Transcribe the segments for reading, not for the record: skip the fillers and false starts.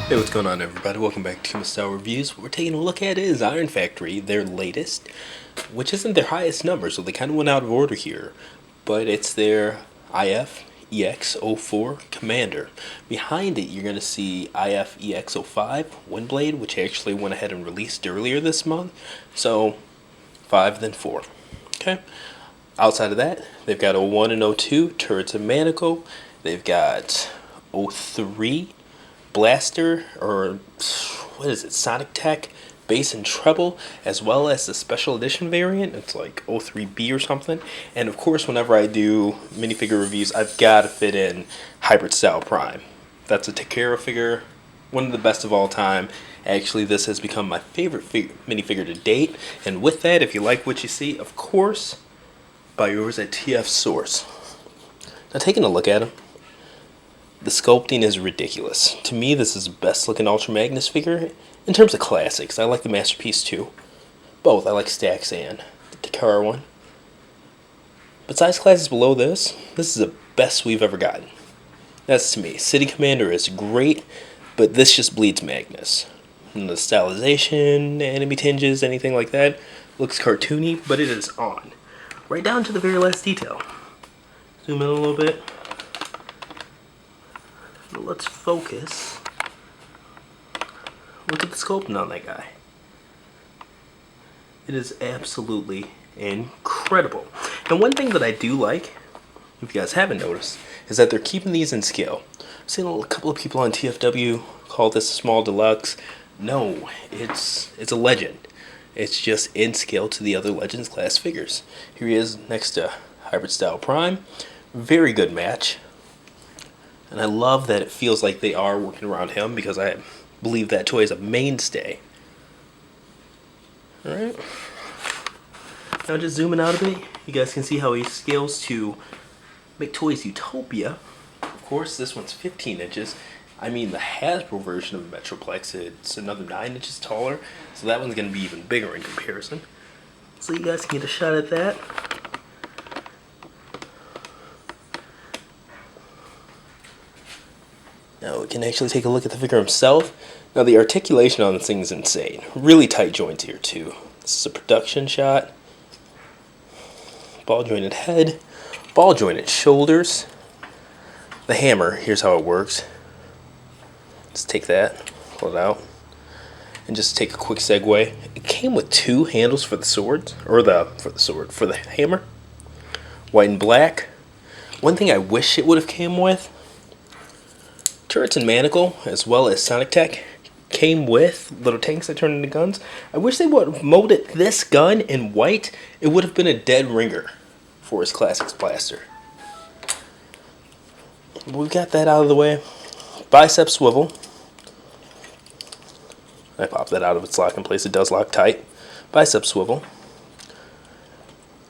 Hey, what's going on, everybody? Welcome back to my Style Reviews. What we're taking a look at is Iron Factory, their latest, which isn't their highest number, so they kind of went out of order here. But it's their IF-EX04 Commander. Behind it, you're going to see IF-EX05 Windblade, which actually went ahead and released earlier this month. So, 5 then 4. Okay? Outside of that, they've got 01 and 02 Turrets and Manacle. They've got 03 Blaster, or what is it, Sonic Tech, Bass and Treble, as well as the special edition variant. It's like 03B or something. And of course, whenever I do minifigure reviews, I've got to fit in Hybrid Style Prime. That's a Pictorial figure, one of the best of all time. Actually, this has become my favorite minifigure to date. And with that, if you like what you see, of course, buy yours at TF Source. Now, taking a look at him, the sculpting is ridiculous. To me, this is the best looking Ultra Magnus figure in terms of classics. I like the Masterpiece too. Both. I like Stax and the Takara one. But size classes below this is the best we've ever gotten. That's to me. City Commander is great, but this just bleeds Magnus. And the stylization, enemy tinges, anything like that, looks cartoony, but it is on. Right down to the very last detail. Zoom in a little bit. Let's focus. Look at the sculpting on that guy. It is absolutely incredible. And one thing that I do like, if you guys haven't noticed, is that they're keeping these in scale. I've seen a couple of people on TFW call this a small deluxe. No, it's a legend. It's just in scale to the other Legends class figures. Here he is next to Hybrid Style Prime. Very good match. And I love that it feels like they are working around him, because I believe that toy is a mainstay. Alright. Now just zooming out a bit, you guys can see how he scales to make Toys Utopia. Of course, this one's 15 inches. I mean, the Hasbro version of Metroplex, it's another 9 inches taller. So that one's going to be even bigger in comparison. So you guys can get a shot at that. Now we can actually take a look at the figure himself. Now the articulation on this thing is insane. Really tight joints here too. This is a production shot. Ball jointed head. Ball jointed shoulders. The hammer, here's how it works. Just take that, pull it out, and just take a quick segue. It came with 2 handles for the swords, or for the hammer. White and black. One thing I wish it would have came with, Turrets and Manacle, as well as Sonic Tech, came with little tanks that turn into guns. I wish they would have molded this gun in white. It would have been a dead ringer for his Classics blaster. We've got that out of the way. Bicep swivel. I popped that out of its lock in place. It does lock tight. Bicep swivel.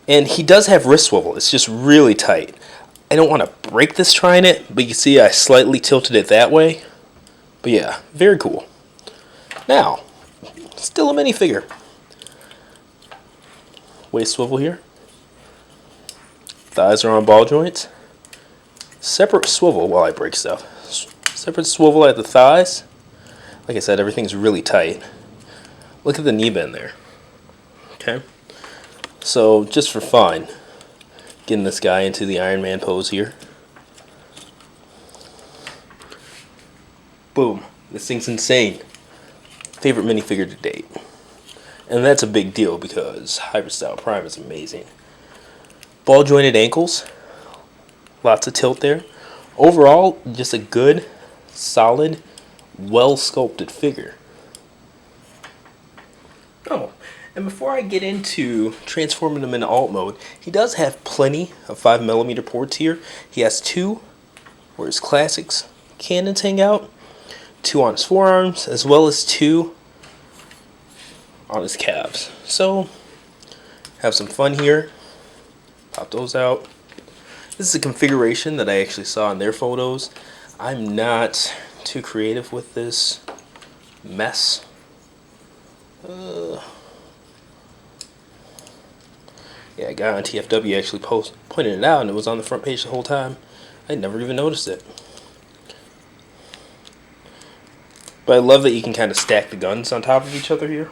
And he does have wrist swivel. It's just really tight. I don't want to break this trying it, but you can see I slightly tilted it that way. But yeah, very cool. Now, still a minifigure. Waist swivel here. Thighs are on ball joints. Separate swivel while I break stuff. Separate swivel at the thighs. Like I said, everything's really tight. Look at the knee bend there. Okay. So, just for fun, getting this guy into the Iron Man pose here. Boom. This thing's insane. Favorite minifigure to date. And that's a big deal because Hybrid Style Prime is amazing. Ball jointed ankles. Lots of tilt there. Overall, just a good, solid, well sculpted figure. Oh, and before I get into transforming him into alt mode, he does have plenty of 5mm ports here. He has 2 where his Classics cannons hang out, 2 on his forearms, as well as 2 on his calves. So, have some fun here. Pop those out. This is a configuration that I actually saw in their photos. I'm not too creative with this mess. Yeah, a guy on TFW actually pointed it out, and it was on the front page the whole time. I never even noticed it. But I love that you can kind of stack the guns on top of each other here.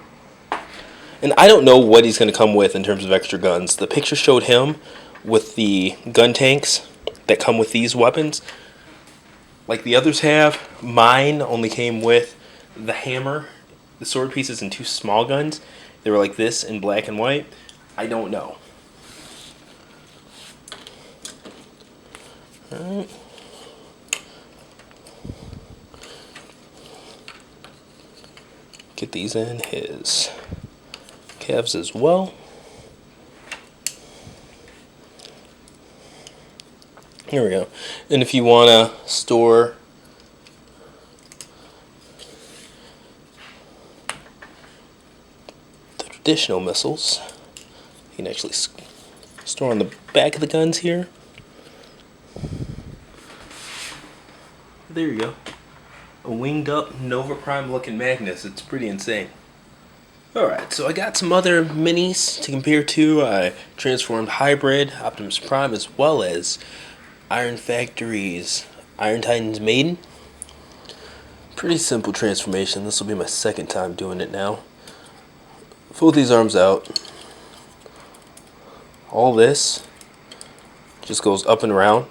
And I don't know what he's going to come with in terms of extra guns. The picture showed him with the gun tanks that come with these weapons. Like the others have, mine only came with the hammer, the sword pieces, and 2 small guns. They were like this in black and white. I don't know. Alright. Get these in his calves as well. Here we go. And if you want to store the traditional missiles, you can actually store on the back of the guns here. There you go. A winged up Nova Prime looking Magnus. It's pretty insane. Alright, so I got some other minis to compare to. I transformed Hybrid, Optimus Prime, as well as Iron Factory's Iron Titan's Maiden. Pretty simple transformation. This will be my second time doing it now. Fold these arms out. All this just goes up and around.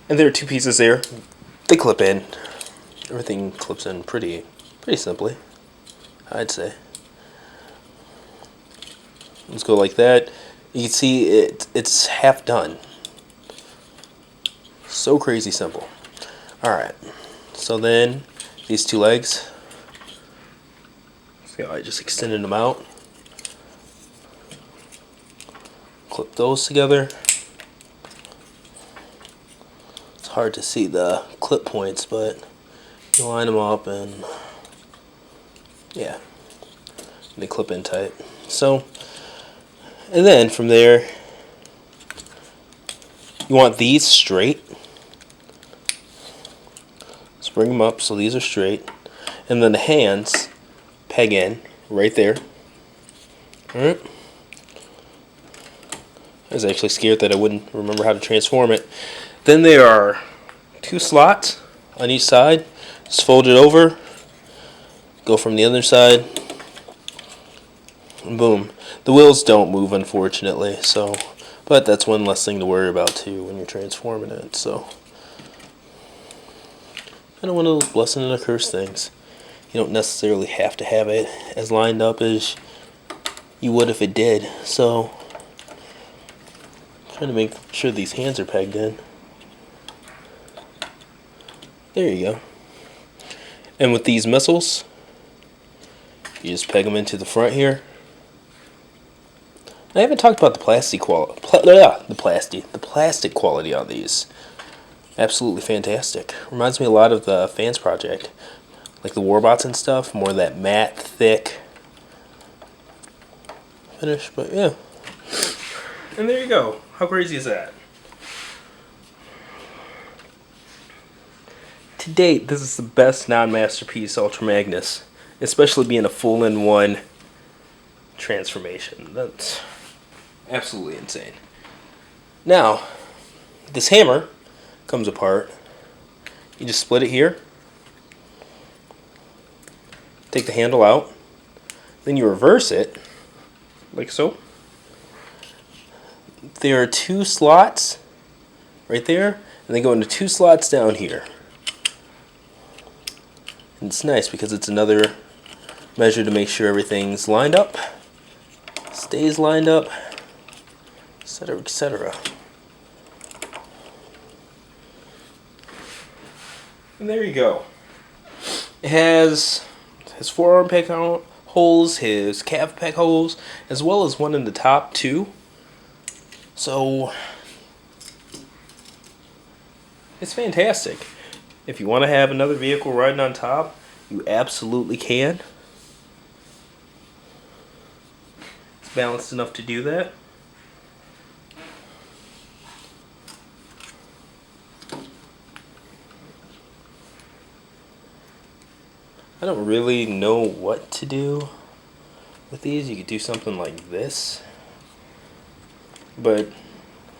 And there are 2 pieces there. They clip in. Everything clips in pretty simply, I'd say. Let's go like that. You can see it's half done. So crazy simple. Alright, so then these 2 legs, see how I just extended them out, clip those together. It's hard to see the clip points, but you line them up and yeah, they clip in tight. So, and then from there you want these straight. Let's bring them up so these are straight. And then the hands peg in right there. Alright. I was actually scared that I wouldn't remember how to transform it. Then there are 2 slots on each side. Just fold it over. Go from the other side. And boom. The wheels don't move, unfortunately, so, but that's one less thing to worry about too when you're transforming it. So kind of one of those blessing and a curse things. You don't necessarily have to have it as lined up as you would if it did. So trying to make sure these hands are pegged in. There you go. And with these missiles, you just peg them into the front here. I haven't talked about the plastic quality on these. Absolutely fantastic. Reminds me a lot of the Fans Project, like the Warbots and stuff. More of that matte, thick finish, but yeah. And there you go. How crazy is that? To date, this is the best non-masterpiece Ultra Magnus, especially being a full-in-one transformation. That's absolutely insane. Now, this hammer comes apart. You just split it here. Take the handle out. Then you reverse it, like so. There are 2 slots right there, and they go into 2 slots down here. And it's nice because it's another measure to make sure everything's lined up, stays lined up, etc., etc. And there you go. It has his forearm peg holes, his calf peg holes, as well as one in the top too. So it's fantastic. If you want to have another vehicle riding on top, you absolutely can. It's balanced enough to do that. I don't really know what to do with these. You could do something like this, but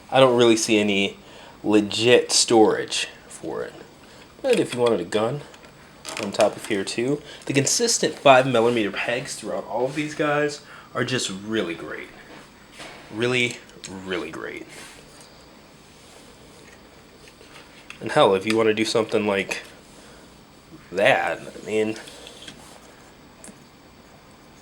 I don't really see any legit storage for it. But if you wanted a gun, on top of here too. The consistent 5mm pegs throughout all of these guys are just really great. Really, really great. And hell, if you want to do something like that, I mean,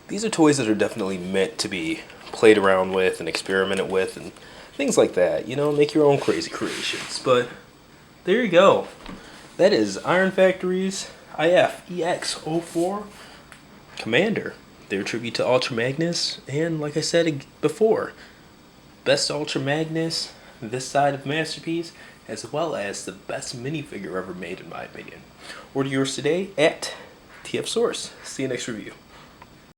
these are toys that are definitely meant to be played around with and experimented with and things like that. You know, make your own crazy creations. But there you go. That is Iron Factory's IF-EX04 Commander. Their tribute to Ultra Magnus, and like I said before, best Ultra Magnus this side of Masterpiece, as well as the best minifigure ever made in my opinion. Order yours today at TF Source. See you next review.